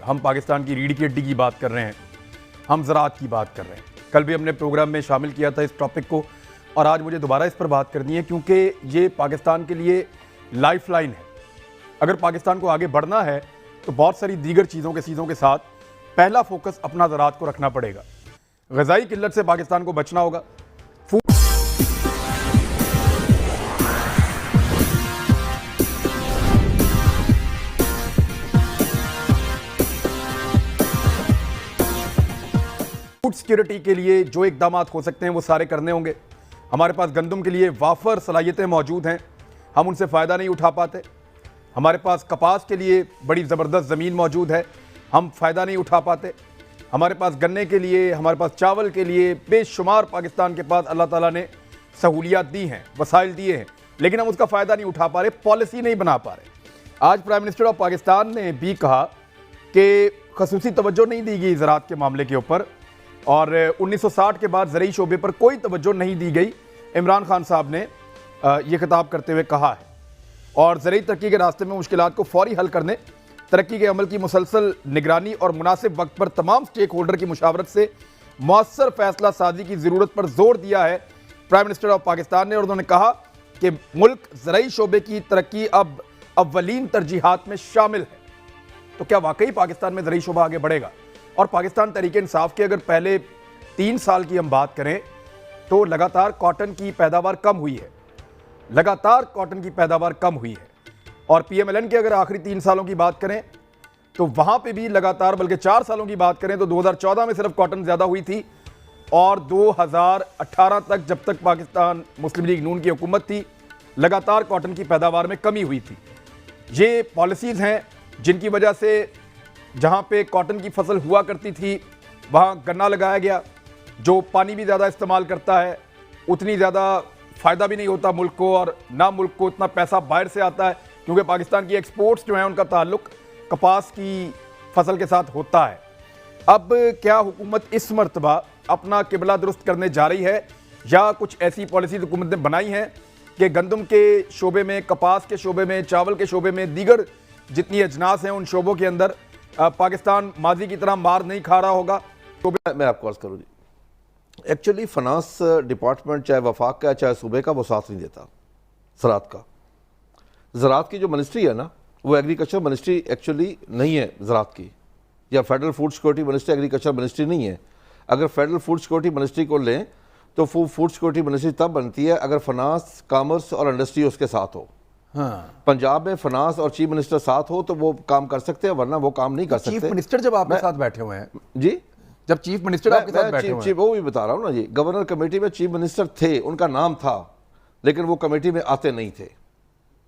हम पाकिस्तान की रीढ़ की हड्डी की बात कर रहे हैं, हम ज़राअत की बात कर रहे हैं। कल भी हमने प्रोग्राम में शामिल किया था इस टॉपिक को और आज मुझे दोबारा इस पर बात करनी है क्योंकि ये पाकिस्तान के लिए लाइफलाइन है। अगर पाकिस्तान को आगे बढ़ना है तो बहुत सारी दीगर चीज़ों के साथ पहला फोकस अपना ज़राअत को रखना पड़ेगा। ग़ज़ाई किल्लत से पाकिस्तान को बचना होगा। फूड सिक्योरिटी के लिए जो इकदाम हो सकते हैं वो सारे करने होंगे। हमारे पास गंदम के लिए वाफर सलाहियतें मौजूद हैं, हम उनसे फ़ायदा नहीं उठा पाते। हमारे पास कपास के लिए बड़ी ज़बरदस्त ज़मीन मौजूद है, हम फ़ायदा नहीं उठा पाते। हमारे पास गन्ने के लिए, हमारे पास चावल के लिए बेशुमार पाकिस्तान के पास अल्लाह ताला ने सहूलियात दी हैं, वसाइल दिए हैं, लेकिन हम उसका फ़ायदा नहीं उठा पा रहे, पॉलिसी नहीं बना पा रहे। आज प्राइम मिनिस्टर ऑफ पाकिस्तान ने भी कहा कि खसूसी तवज्जो नहीं दी गई ज़राअत के मामले के ऊपर और 1960 के बाद ज़रई शोबे पर कोई तवज्जो नहीं दी गई। इमरान खान साहब ने यह खिताब करते हुए कहा है और ज़रई तरक्की के रास्ते में मुश्किलात को फौरी हल करने, तरक्की के अमल की मुसलसल निगरानी और मुनासिब वक्त पर तमाम स्टेक होल्डर की मुशावरत से मौसर फैसला साजी की ज़रूरत पर जोर दिया है प्राइम मिनिस्टर ऑफ पाकिस्तान ने। और उन्होंने कहा कि मुल्क ज़रई शोबे की तरक्की अब अव्वलीन तरजीहात में शामिल है। तो क्या वाकई पाकिस्तान में ज़रई शोबा आगे बढ़ेगा? और पाकिस्तान तहरीक इंसाफ के अगर पहले 3 साल की हम बात करें तो लगातार कॉटन की पैदावार कम हुई है, लगातार कॉटन की पैदावार कम हुई है। और PMLN के अगर आखिरी 3 सालों की बात करें तो वहाँ पे भी लगातार, बल्कि 4 सालों की बात करें तो 2014 में सिर्फ कॉटन ज़्यादा हुई थी और 2018 तक, जब तक पाकिस्तान मुस्लिम लीग नून की हुकूमत थी, लगातार कॉटन की पैदावार में कमी हुई थी। ये पॉलिसीज़ हैं जिनकी वजह से जहाँ पे कॉटन की फसल हुआ करती थी वहाँ गन्ना लगाया गया, जो पानी भी ज़्यादा इस्तेमाल करता है, उतनी ज़्यादा फ़ायदा भी नहीं होता मुल्क को और ना मुल्क को इतना पैसा बाहर से आता है क्योंकि पाकिस्तान की एक्सपोर्ट्स जो हैं उनका ताल्लुक कपास की फसल के साथ होता है। अब क्या हुकूमत इस मरतबा अपना किबला दुरुस्त करने जा रही है या कुछ ऐसी पॉलिसी हुकूमत ने बनाई हैं कि गंदम के शोबे में, कपास के शोबे में, चावल के शोबे में, दीगर जितनी अजनास हैं उन शोबों के अंदर पाकिस्तान माजी की तरह मार नहीं खा रहा होगा? तो मैं आपको अर्ज करूँ जी, एक्चुअली फाइनेंस डिपार्टमेंट चाहे वफाक का चाहे सूबे का वो साथ नहीं देता ज़राअत का। ज़राअत की जो मिनिस्ट्री है ना, वो एग्रीकल्चर मिनिस्ट्री एक्चुअली नहीं है ज़राअत की, या federal food security ministry agriculture ministry नहीं है। अगर फेडरल फूड सिक्योरिटी मिनिस्ट्री को लें तो फूड सिक्योरिटी मिनिस्ट्री तब बनती है अगर फाइनेंस, कॉमर्स और इंडस्ट्री उसके साथ हो। हाँ। पंजाब में फाइनेंस और चीफ मिनिस्टर साथ हो तो वो काम कर सकते हैं, वरना वो काम नहीं कर सकते। चीफ मिनिस्टर जब आपके साथ बैठे हुए हैं जी, जब चीफ मिनिस्टर आपके साथ बैठे हुए हैं, वो भी बता रहा हूँ ना जी, गवर्नर कमेटी में चीफ मिनिस्टर थे, उनका नाम था, लेकिन वो कमेटी में आते नहीं थे।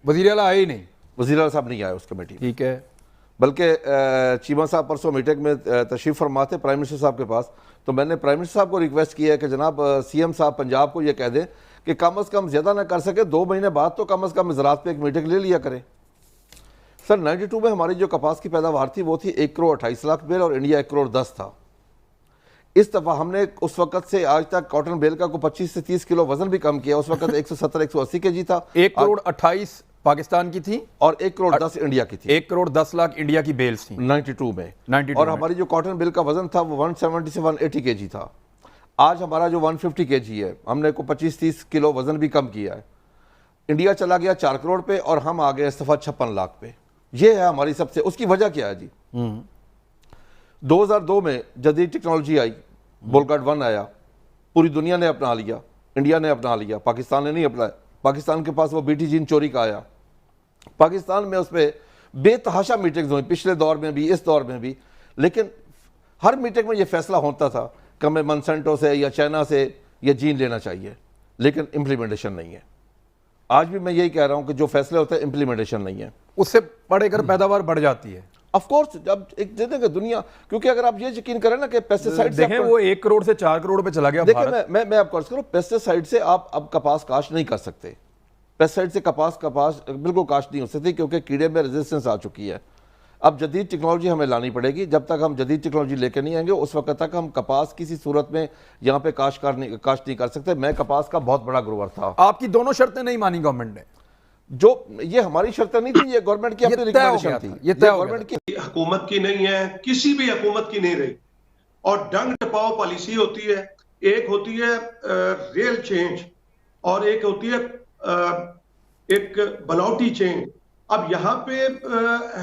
वज़ीर आला आए ही नहीं, वज़ीर आला साहब नहीं आए उस कमेटी में। ठीक है। बल्कि चीमा साहब परसों मीटिंग में तशरीफ फरमा थे प्राइम मिनिस्टर साहब के पास, तो मैंने प्राइम मिनिस्टर साहब को रिक्वेस्ट किया है कि जनाब CM साहब पंजाब को ये कह दें कि कम अज़ कम ज़्यादा ना कर सके, 2 महीने बाद तो कम अज़ कम ज़राअत पे एक मीटिंग ले लिया करें। सर 92 में हमारी जो कपास की पैदावार थी वो थी 1 करोड़ 28 लाख बेल और इंडिया 1 करोड़ 10 था। इस दफ़ा हमने उस वक्त से आज तक कॉटन बेल का को 25 से 30 किलो वजन भी कम किया। उस वक्त 170-180 kg था। 1 करोड़ 28 पाकिस्तान की थी और 1 करोड़ 10 इंडिया की थी। 1 करोड़ 10 लाख इंडिया की बेल्स थी 92 में। और हमारी जो कॉटन बेल का वजन था वो 170 से 180 kg था। आज हमारा जो 150 kg है, हमने को 25-30 किलो वजन भी कम किया है। इंडिया चला गया 4 करोड़ पे और हम आ गए इस दफा 56 लाख पे। ये है हमारी सबसे, उसकी वजह क्या है जी? 2002 में जदीद टेक्नोलॉजी आई, बुलगार्ड 1 आया, पूरी दुनिया ने अपना लिया, इंडिया ने अपना लिया, पाकिस्तान ने नहीं अपनाया। पाकिस्तान के पास वो BT जीन चोरी का आया। पाकिस्तान में उस पर बेतहाशा मीटिंग्स हुई, पिछले दौर में भी, इस दौर में भी, लेकिन हर मीटिंग में ये फैसला होता था कि हमें मंसेंटो से या चाइना से ये जीन लेना चाहिए, लेकिन इम्प्लीमेंटेशन नहीं है। आज भी मैं यही कह रहा हूं कि जो फैसले होते हैं इम्प्लीमेंटेशन नहीं है, उससे बढ़कर पैदावार बढ़ जाती है। ऑफ कोर्स जब एक देखेंगे दुनिया, क्योंकि अगर आप ये यकीन करें ना कि पेस्टिसाइड देखें वो 1 करोड़ से 4 करोड़ पे चला गया। देखिए मैं आपको अर्ज करूं, पेस्टिसाइड से आप अब कपास काश्त नहीं कर सकते। पेस्टिसाइड से कपास बिल्कुल काश्त नहीं हो सकती क्योंकि कीड़े में रेजिस्टेंस आ चुकी है। अब जदीद टेक्नोलॉजी हमें लानी पड़ेगी। जब तक हम जदीद टेक्नोलॉजी लेके नहीं आएंगे उस वक्त तक हम कपास किसी सूरत में यहाँ पे काश्त नहीं कर सकते। मैं कपास का बहुत बड़ा ग्रोवर था। आपकी दोनों शर्तें नहीं मानी गवर्नमेंट ने? जो ये हमारी शर्त नहीं थी, ये गवर्नमेंट की अपनी तय हो रिकमेंडेशन गया थी, था, ये तय हो गया गवर्नमेंट की हुकूमत की नहीं है, किसी भी हुकूमत की नहीं रही। और डंग टपाओ पॉलिसी होती है, एक होती है रियल चेंज और एक होती है एक बनावटी चेंज। अब यहाँ पे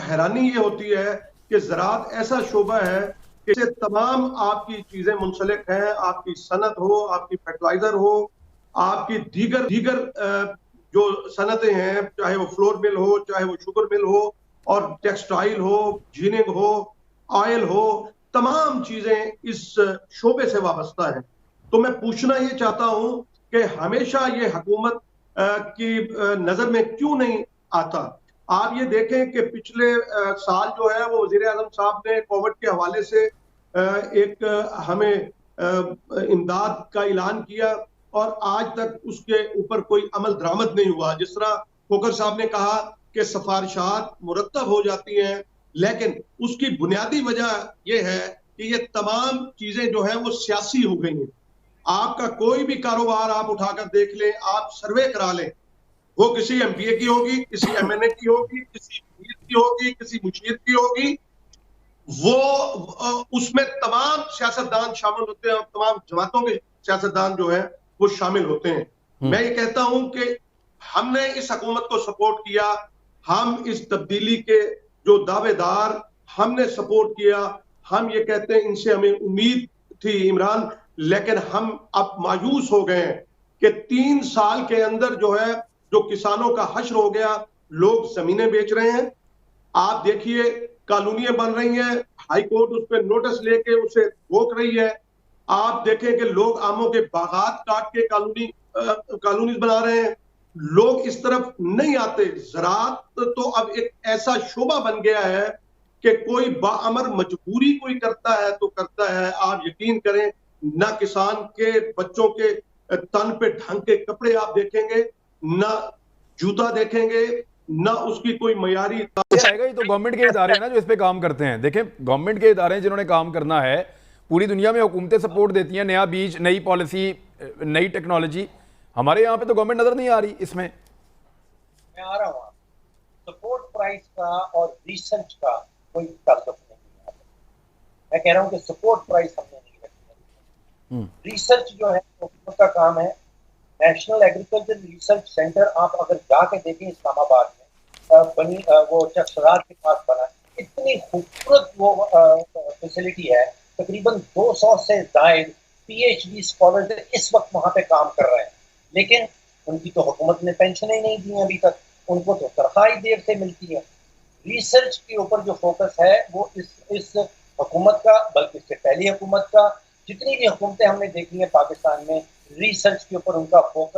हैरानी ये होती है कि ज़राअत ऐसा शोबा है कि इससे तमाम आपकी चीजें मुंसलिक हैं, आपकी सनत हो, आपकी फर्टिलाइजर हो, आपकी दीगर दीगर जो सनतें हैं, चाहे वो फ्लोर मिल हो, चाहे वो शुगर मिल हो, और टेक्सटाइल हो, जीनिंग हो, ऑयल हो, तमाम चीजें इस शोबे से वाबस्ता हैं। तो मैं पूछना ये चाहता हूं कि हमेशा ये हुकूमत की नजर में क्यों नहीं आता। आप ये देखें कि पिछले साल जो है वो वजीर आजम साहब ने कोविड के हवाले से एक हमें इमदाद का ऐलान किया और आज तक उसके ऊपर कोई अमल दरामद नहीं हुआ। जिस तरह खोखर साहब ने कहा कि सिफारिशात मुरतब हो जाती हैं, लेकिन उसकी बुनियादी वजह यह है कि ये तमाम चीजें जो है वो सियासी हो गई हैं। आपका कोई भी कारोबार आप उठाकर देख लें, आप सर्वे करा लें, वो किसी एमपीए की होगी, किसी एमएनए की होगी, किसी मीर की होगी, किसी मुशीर की होगी, वो उसमें तमाम सियासतदान शामिल होते हैं और तमाम जमातों के सियासतदान जो है वो शामिल होते हैं। मैं ये कहता हूं कि हमने इस हुकूमत को सपोर्ट किया, हम इस तब्दीली के जो दावेदार हमने सपोर्ट किया, हम ये कहते हैं इनसे हमें उम्मीद थी इमरान, लेकिन हम अब मायूस हो गए हैं कि 3 साल के अंदर जो है जो किसानों का हश्र हो गया, लोग जमीनें बेच रहे हैं। आप देखिए कॉलोनियां बन रही हैं, हाई कोर्ट उस पर नोटिस लेके उसे रोक रही है। आप देखें कि लोग आमों के बागात काट के कॉलोनीज बना रहे हैं। लोग इस तरफ नहीं आते। ज़राअत तो अब एक ऐसा शोबा बन गया है कि कोई बाअमर मजबूरी कोई करता है तो करता है। आप यकीन करें, ना किसान के बच्चों के तन पे ढंग के कपड़े आप देखेंगे, ना जूता देखेंगे, ना उसकी कोई मयारी आएगा। ये तो गवर्नमेंट के इदारे हैं ना जो इस पे काम करते हैं। देखें, गवर्नमेंट के इदारे हैं जिन्होंने काम करना है। पूरी दुनिया में हुकूमतें सपोर्ट देती हैं, नया बीज, नई पॉलिसी, नई टेक्नोलॉजी। हमारे यहाँ पे तो गवर्नमेंट नजर नहीं आ रही इसमें। मैं आ रहा हूँ, सपोर्ट प्राइस का और रिसर्च का कोई ताल्लुक नहीं है। मैं कह रहा हूँ कि सपोर्ट प्राइस हमने नहीं रखी। रिसर्च जो है हुकूमत का काम है। नेशनल एग्रीकल्चर रिसर्च सेंटर आप अगर जाके देखें इस्लामाबाद में बनी, वो चकसरार के पास बना, इतनी खूबसूरत वो फैसिलिटी है। तकरीबन 200 से ज्यादा पीएचडी स्कॉलर्स इस वक्त वहां पे काम कर रहे हैं, लेकिन उनकी तो हुकूमत ने पेंशन ही नहीं दी अभी तक, उनको तो तनख्वाह देर से मिलती है। रिसर्च के ऊपर जो फोकस है वो इस हुकूमत का, बल्कि इससे पहली हुकूमत का, जितनी भी हुकूमतें हमने देखी है पाकिस्तान में, रिसर्च के ऊपर उनका फोकस